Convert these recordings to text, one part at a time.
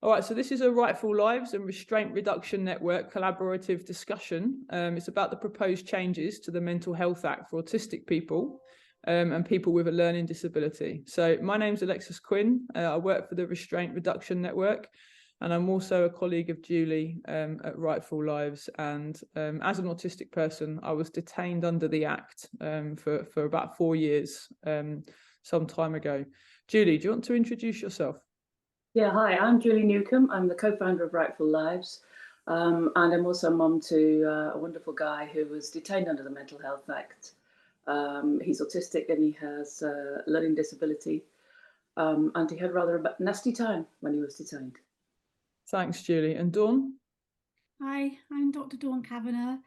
All right, so this is a Rightful Lives and Restraint Reduction Network collaborative discussion. It's about the proposed changes to the Mental Health Act for autistic people and people with a learning disability. So my name's Alexis Quinn. I work for the Restraint Reduction Network, and I'm also a colleague of Julie at Rightful Lives. And as an autistic person, I was detained under the Act for about 4 years some time ago. Julie, do you want to introduce yourself? Yeah, hi, I'm Julie Newcombe. I'm the co-founder of Rightful Lives, and I'm also mum to a wonderful guy who was detained under the Mental Health Act. He's autistic and he has a learning disability, and he had rather a nasty time when he was detained. Thanks, Julie. And Dawn? Hi, I'm Dr. Dawn Cavanagh.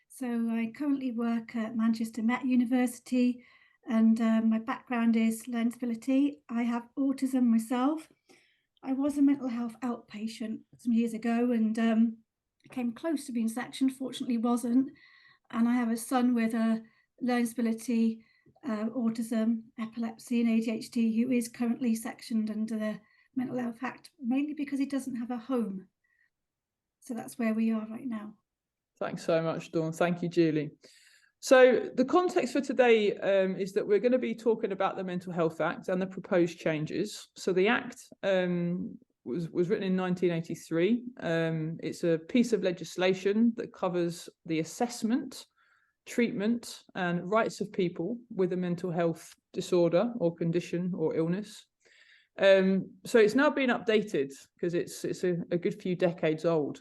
So I currently work at Manchester Met University, and my background is learning disability. I have autism myself. I was a mental health outpatient some years ago, and I came close to being sectioned, fortunately wasn't. And I have a son with a learning disability, autism, epilepsy and ADHD who is currently sectioned under the Mental Health Act, mainly because he doesn't have a home. So that's where we are right now. Thanks so much, Dawn. Thank you, Julie. So the context for today is that we're going to be talking about the Mental Health Act and the proposed changes. So the Act was written in 1983. It's a piece of legislation that covers the assessment, treatment and rights of people with a mental health disorder or condition or illness. So it's now been updated because it's a good few decades old.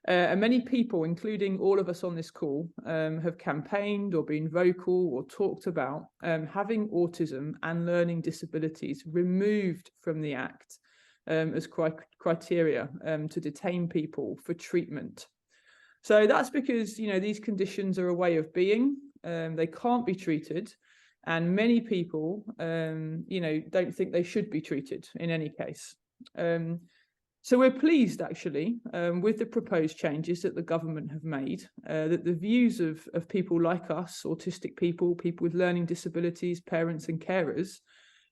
And many people, including all of us on this call, have campaigned or been vocal or talked about having autism and learning disabilities removed from the Act as criteria to detain people for treatment. So that's because, these conditions are a way of being. They can't be treated. And many people, don't think they should be treated in any case. So we're pleased, actually, with the proposed changes that the government have made, that the views of people like us, autistic people, people with learning disabilities, parents and carers,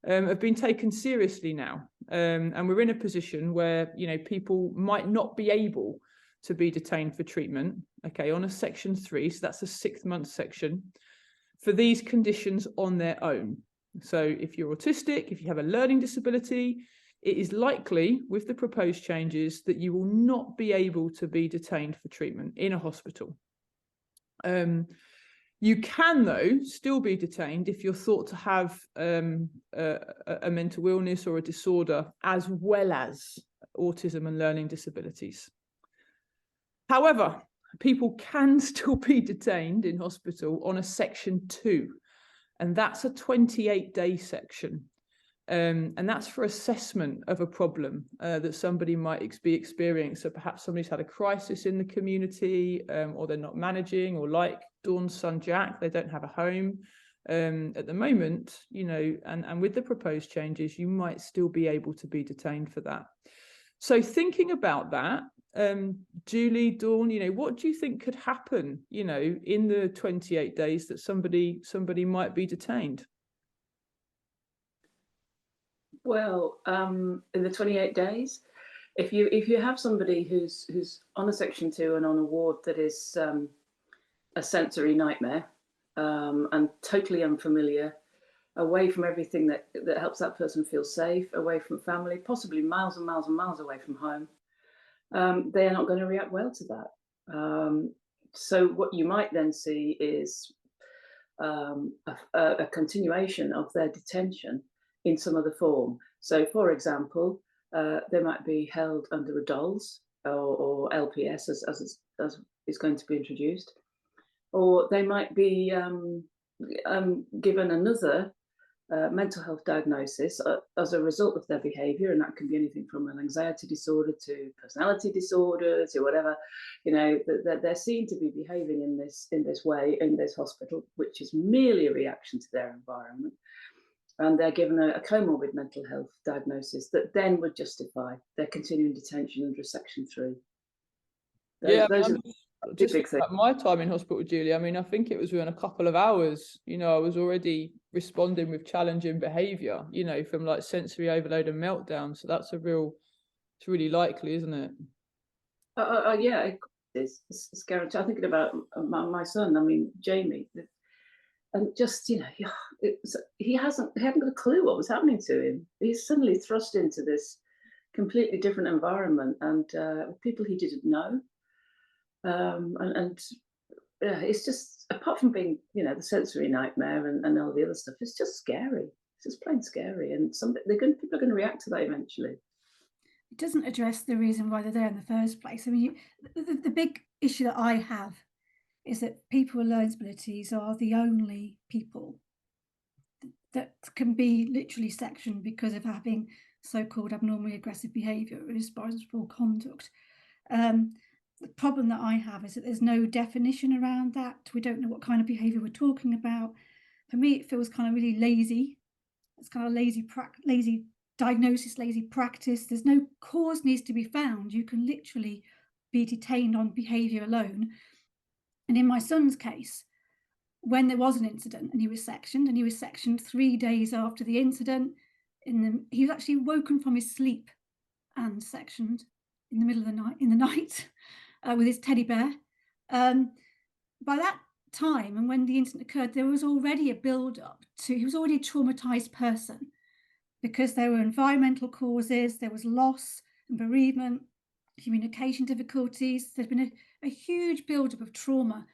have been taken seriously now. And we're in a position where, people might not be able to be detained for treatment, okay, on a Section 3, so that's a 6-month section, for these conditions on their own. So if you're autistic, if you have a learning disability, it is likely with the proposed changes that you will not be able to be detained for treatment in a hospital. You can, though, still be detained if you're thought to have a mental illness or a disorder as well as autism and learning disabilities. However, people can still be detained in hospital on a Section 2, and that's a 28-day section. And that's for assessment of a problem that somebody might be experiencing. So perhaps somebody's had a crisis in the community, or they're not managing, or like Dawn's son Jack, they don't have a home at the moment, and with the proposed changes, you might still be able to be detained for that. So thinking about that, Julie, Dawn, what do you think could happen, in the 28 days that somebody might be detained? Well, in the 28 days, if you have somebody who's on a Section 2 and on a ward that is a sensory nightmare and totally unfamiliar, away from everything that helps that person feel safe, away from family, possibly miles and miles and miles away from home, they are not going to react well to that. So what you might then see is a continuation of their detention in some other form. So, for example, they might be held under a DOLS or LPS as is going to be introduced, or they might be given another mental health diagnosis as a result of their behaviour, and that can be anything from an anxiety disorder to personality disorder to whatever. They're seen to be behaving in this way in this hospital, which is merely a reaction to their environment. And they're given a comorbid mental health diagnosis that then would justify their continuing detention under Section 3. Those are just big things. my time in hospital, Julie. I mean, I think it was within a couple of hours, I was already responding with challenging behaviour, from like sensory overload and meltdown. So that's a real It's really likely, isn't it? Yeah, it's guaranteed. I'm thinking about my son. I mean, Jamie, and just he hadn't got a clue what was happening to him. He's suddenly thrust into this completely different environment and people he didn't know, and yeah, it's just, apart from being, the sensory nightmare and all the other stuff, it's just scary. It's just plain scary, and people are going to react to that eventually. It doesn't address the reason why they're there in the first place. I mean, the big issue that I have is that people with learning disabilities are the only people that can be literally sectioned because of having so-called abnormally aggressive behaviour or irresponsible conduct. The problem that I have is that there's no definition around that. We don't know what kind of behaviour we're talking about. For me, it feels kind of really lazy. It's kind of lazy diagnosis, lazy practice. There's no cause needs to be found. You can literally be detained on behaviour alone. And in my son's case, when there was an incident and he was sectioned 3 days after the incident, he was actually woken from his sleep and sectioned in the middle of the night, with his teddy bear. By that time, and when the incident occurred, there was already a build-up he was already a traumatized person, because there were environmental causes, there was loss and bereavement, communication difficulties. There's been a huge build-up of trauma.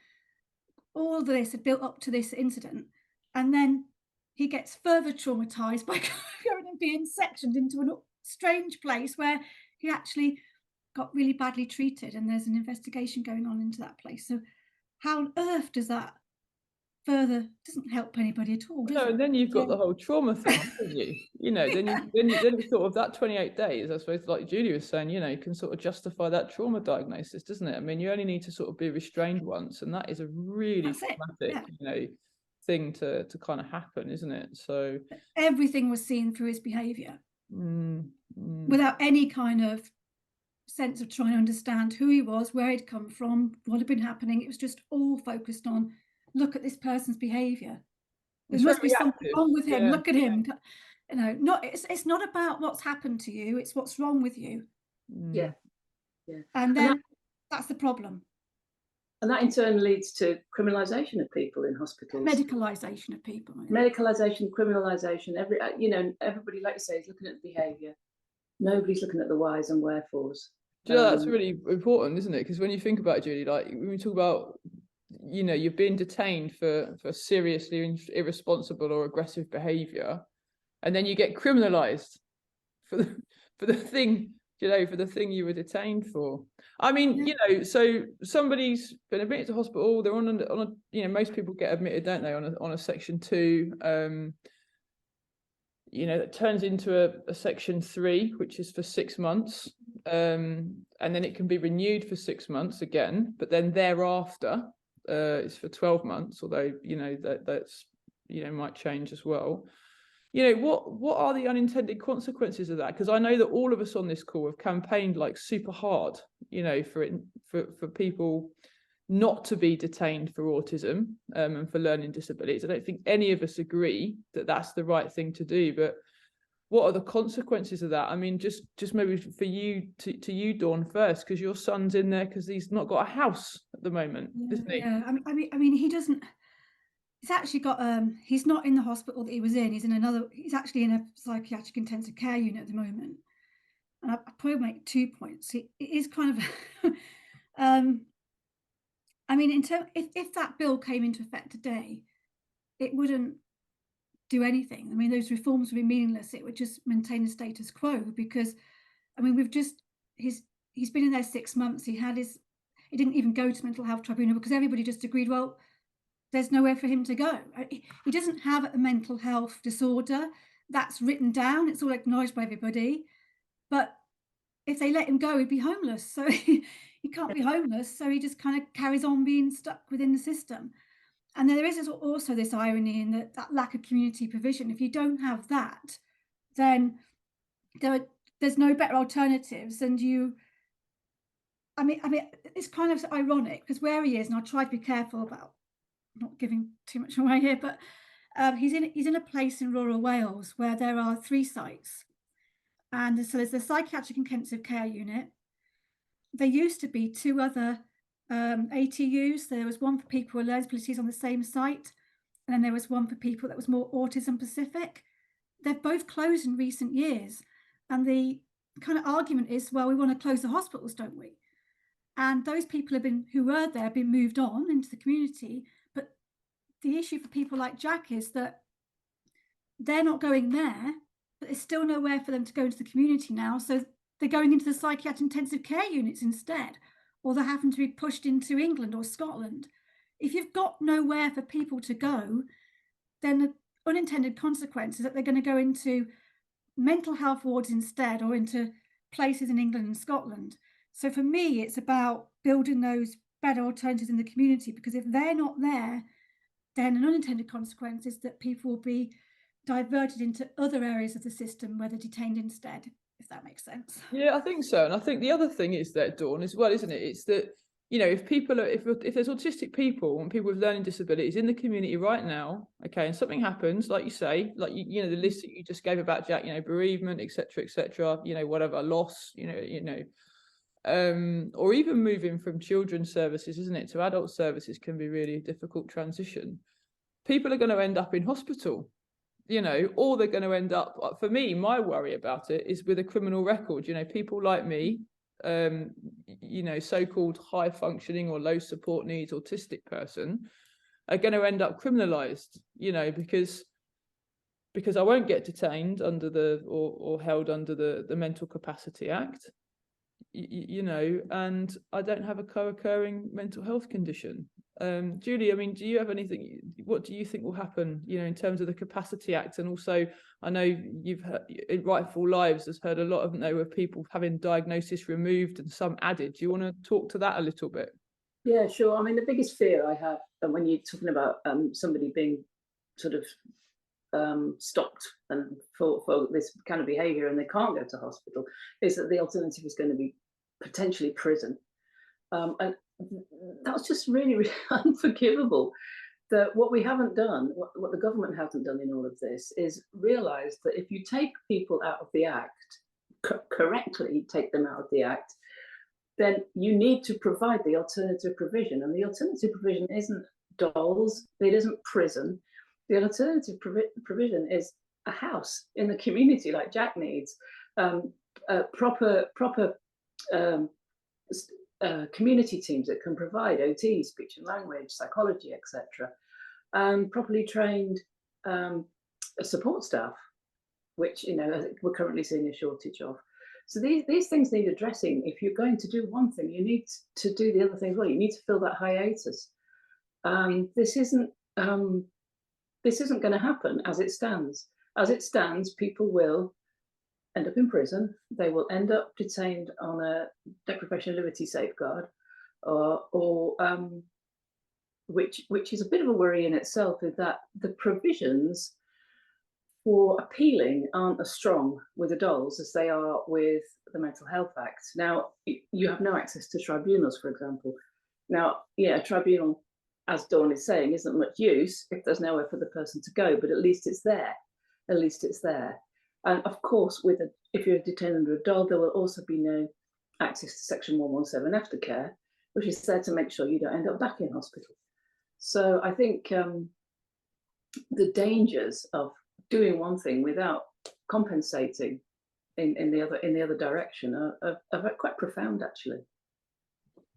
All of this had built up to this incident, and then he gets further traumatized by going and being sectioned into a strange place where he actually got really badly treated, and there's an investigation going on into that place. So how on earth does that doesn't help anybody at all, does No, it? and then you've got the whole trauma thing, haven't you? Then it's sort of that 28 days, I suppose, like Julie was saying, you can sort of justify that trauma diagnosis, doesn't it? I mean, you only need to sort of be restrained once, and that is a really traumatic, thing to kind of happen, isn't it? So everything was seen through his behaviour, without any kind of sense of trying to understand who he was, where he'd come from, what had been happening. It was just all focused on, look at this person's behaviour. There must be something wrong with him. Look at him. It's not about what's happened to you, it's what's wrong with you. Yeah. And then that's the problem. And that in turn leads to criminalisation of people in hospitals. Medicalisation of people. Medicalisation, criminalisation, everybody, like you say, is looking at the behaviour. Nobody's looking at the whys and wherefores. That's really important, isn't it? Because when you think about it, Julie, like when we talk about, you're being detained for seriously irresponsible or aggressive behaviour, and then you get criminalised for the thing, for the thing you were detained for. I mean, so somebody's been admitted to hospital. They're on a most people get admitted, don't they, on a Section 2. That turns into a Section 3, which is for 6 months, and then it can be renewed for 6 months again, but then thereafter it's for 12 months, although that's might change as well. What are the unintended consequences of that? Because I know that all of us on this call have campaigned like super hard, for people not to be detained for autism and for learning disabilities. I don't think any of us agree that that's the right thing to do, but what are the consequences of that? I mean, just maybe for you to you, Dawn, first, because your son's in there because he's not got a house at the moment, isn't he? Yeah, I mean, he doesn't. He's actually got. He's not in the hospital that he was in. He's actually in a psychiatric intensive care unit at the moment. And I probably make 2 points. It is kind of. I mean, if that bill came into effect today, it wouldn't do anything. I mean, those reforms would be meaningless. It would just maintain the status quo, because, I mean, he's been in there 6 months. He didn't even go to mental health tribunal because everybody just agreed, well, there's nowhere for him to go. He doesn't have a mental health disorder. That's written down. It's all acknowledged by everybody. But if they let him go, he'd be homeless. So he can't be homeless. So he just kind of carries on being stuck within the system. And there is also this irony in that lack of community provision. If you don't have that, then there's no better alternatives. And I mean, it's kind of ironic because where he is, and I'll try to be careful about not giving too much away here, but he's in a place in rural Wales where there are 3 sites, And so there's the psychiatric intensive care unit. There used to be 2 other ATUs. There was one for people with learning disabilities on the same site, and then there was one for people that was more autism specific. They've both closed in recent years. And the kind of argument is, well, we want to close the hospitals, don't we? And those people who were there have been moved on into the community. But the issue for people like Jack is that they're not going there, but there's still nowhere for them to go into the community now. So they're going into the psychiatric intensive care units instead, or they're having to be pushed into England or Scotland. If you've got nowhere for people to go, then the unintended consequence is that they're going to go into mental health wards instead, or into places in England and Scotland. So for me, it's about building those better alternatives in the community, because if they're not there, then an unintended consequence is that people will be diverted into other areas of the system where they're detained instead, if that makes sense. Yeah, I think so. And I think the other thing is that, Dawn, as well, isn't it? It's that, you know, if there's autistic people and people with learning disabilities in the community right now, okay, and something happens, like you say, like you know, the list that you just gave about Jack, you know, bereavement, etc., you know, whatever, loss, you know, or even moving from children's services, isn't it, to adult services can be really a difficult transition. People are going to end up in hospital, you know, or they're going to end up, for me, my worry about it is with a criminal record. You know, people like me, you know, so-called high functioning or low support needs autistic person are going to end up criminalized, you know, because I won't get detained under or held under the Mental Capacity Act, you know, and I don't have a co-occurring mental health condition. Julie, I mean, do you have anything, what do you think will happen, you know, in terms of the Capacity Act? And also, I know you've heard, Rightful Lives has heard a lot of people having diagnosis removed and some added. Do you want to talk to that a little bit? Yeah, sure. I mean, the biggest fear I have when you're talking about somebody being sort of stopped and for this kind of behaviour and they can't go to hospital is that the alternative is going to be potentially prison. And that's just really, really unforgivable. That what we haven't done, what the government hasn't done in all of this, is realise that if you take people out of the Act, correctly take them out of the Act, then you need to provide the alternative provision. And the alternative provision isn't dolls, it isn't prison. The alternative provision is a house in the community like Jack needs, proper community teams that can provide OT, speech and language, psychology, etc., and properly trained support staff, which, you know, we're currently seeing a shortage of. So these things need addressing. If you're going to do one thing, you need to do the other thing as well. You need to fill that hiatus. This isn't going to happen as it stands. As it stands, people will end up in prison. They will end up detained on a deprivation of liberty safeguard, or which is a bit of a worry in itself, is that the provisions for appealing aren't as strong with the dolls as they are with the Mental Health Act. Now, you have no access to tribunals, for example. Now, yeah, a tribunal, as Dawn is saying, isn't much use if there's nowhere for the person to go, but at least it's there. At least it's there. And of course, if you're detained under a doll, there will also be no access to Section 117 aftercare, which is there to make sure you don't end up back in hospital. So I think the dangers of doing one thing without compensating in the other direction are quite profound, actually.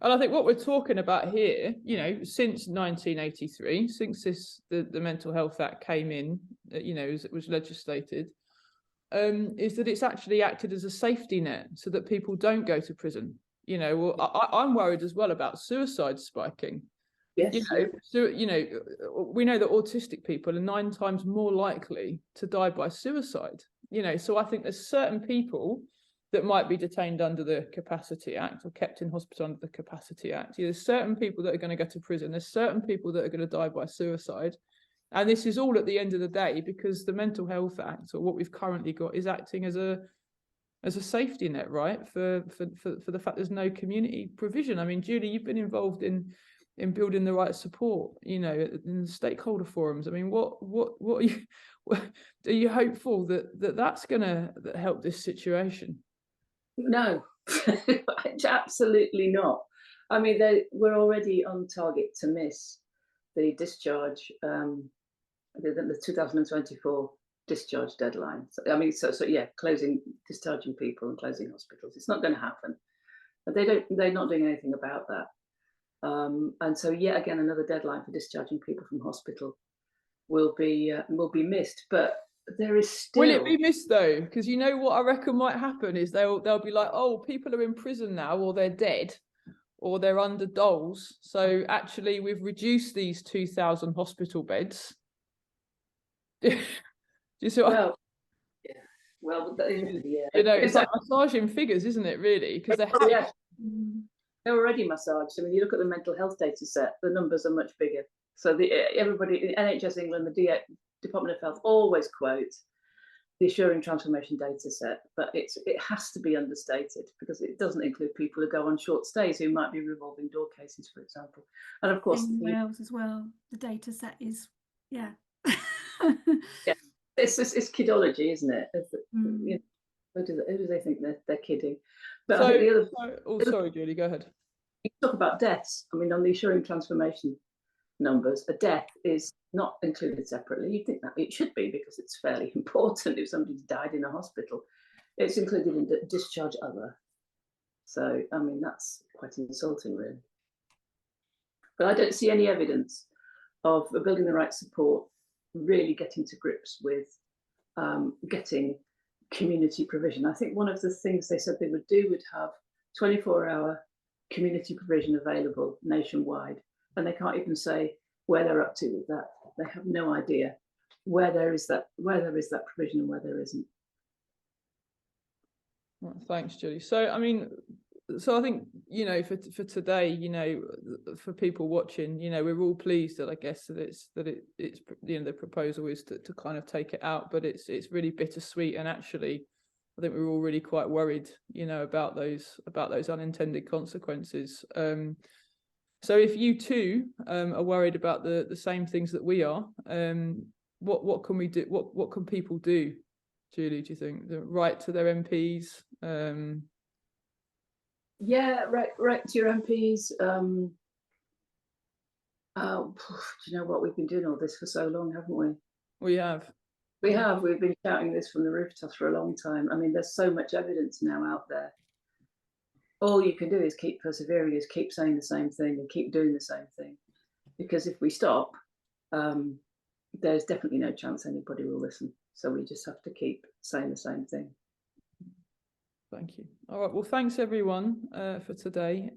And I think what we're talking about here, you know, since 1983, since the Mental Health Act came in, you know, as it was legislated, is that it's actually acted as a safety net so that people don't go to prison. You know, well, I'm worried as well about suicide spiking. Yes. You know, so, you know, we know that autistic people are 9 times more likely to die by suicide. You know, so I think there's certain people that might be detained under the Capacity Act or kept in hospital under the Capacity Act. There's certain people that are going to go to prison. There's certain people that are going to die by suicide. And this is all at the end of the day because the Mental Health Act, or what we've currently got, is acting as a safety net, right, for the fact there's no community provision. I mean, Julie, you've been involved in in building the right support, you know, in the stakeholder forums. I mean, what are you are you hopeful that that's going to help this situation? No, absolutely not. I mean, we're already on target to miss the discharge, the 2024 discharge deadline. So, I mean, so yeah, discharging people and closing hospitals. It's not going to happen. But they're not doing anything about that. And so yet again, another deadline for discharging people from hospital will be missed. But there is still. Will it be missed though? Because you know what I reckon might happen is they'll be like, oh, people are in prison now, or they're dead, or they're under doles. So actually, we've reduced these 2,000 hospital beds. Do you see what? Well, yeah. Well, yeah. You know, it's like massaging figures, isn't it? Really, because they're already massaged. I mean, you look at the mental health data set; the numbers are much bigger. So everybody, NHS England, the Department of Health always quotes the Assuring Transformation data set, but it has to be understated because it doesn't include people who go on short stays who might be revolving door cases, for example. And of course, in Wales as well, the data set is yeah. It's kidology, isn't it? You know, who do they think they're kidding? But so, I think sorry, Julie, go ahead. You talk about deaths. I mean, on the Assuring Transformation numbers, a death is not included separately. You'd think that it should be because it's fairly important if somebody's died in a hospital. It's included in discharge other. So, I mean, that's quite insulting, really. But I don't see any evidence of building the right support really getting to grips with getting community provision. I think one of the things they said they would do would have 24-hour community provision available nationwide, and they can't even say where they're up to with that. They have no idea where there is that provision and where there isn't. Well, thanks, Julie. So, I mean, so I think, you know, for today, you know, for people watching, you know, we're all pleased that I guess that it's you know, the proposal is to kind of take it out, but it's really bittersweet, and actually I think we're all really quite worried, you know, about those unintended consequences. So if you too are worried about the same things that we are, what can we do? What can people do, Julie? Do you think write to their MPs? Yeah, write to your MPs. Do you know what? We've been doing all this for so long, haven't we? We have. We've been shouting this from the rooftops for a long time. I mean, there's so much evidence now out there. All you can do is keep persevering, is keep saying the same thing and keep doing the same thing. Because if we stop, there's definitely no chance anybody will listen. So we just have to keep saying the same thing. Thank you. All right. Well, thanks everyone for today.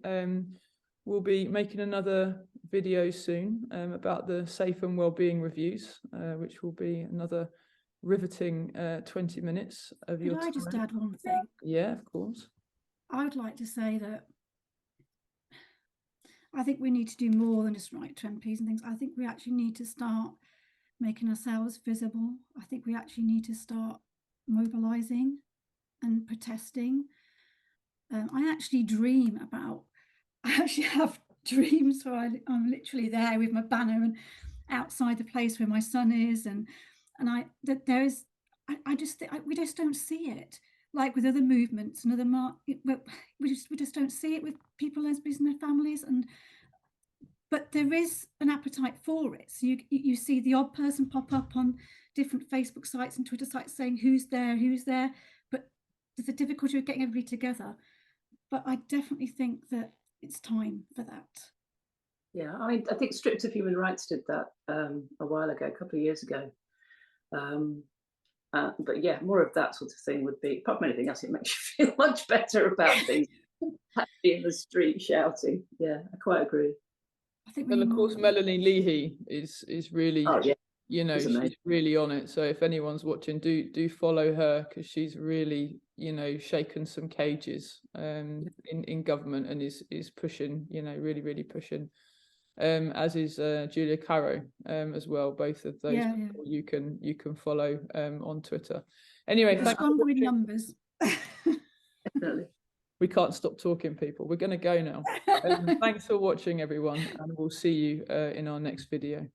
We'll be making another video soon about the safe and wellbeing reviews, which will be another riveting 20 minutes of your time. Can I just add one thing? Yeah, of course. I would like to say that I think we need to do more than just write to MPs and things. I think we actually need to start making ourselves visible. I think we actually need to start mobilising and protesting. I actually have dreams where I'm literally there with my banner and outside the place where my son is, we just don't see it. Like with other movements and other we just don't see it with people, lesbians and their families, but there is an appetite for it. So you see the odd person pop up on different Facebook sites and Twitter sites saying who's there, but there's a difficulty of getting everybody together. But I definitely think that it's time for that. Yeah, I think Stripped of Human Rights did that a while ago, a couple of years ago. But yeah, more of that sort of thing would be, apart from anything else, it makes you feel much better about things. Happy in the street shouting. Yeah, I quite agree. I think and of course, Melanie Leahy is really, you know, she's really on it. So if anyone's watching, do follow her, because she's really, you know, shaken some cages in government and is pushing, you know, really pushing. As is Julia Caro as well. Both of those people you can follow on Twitter. Anyway, thanks for watching. Numbers. Definitely. We can't stop talking, people. We're going to go now. Thanks for watching, everyone, and we'll see you in our next video.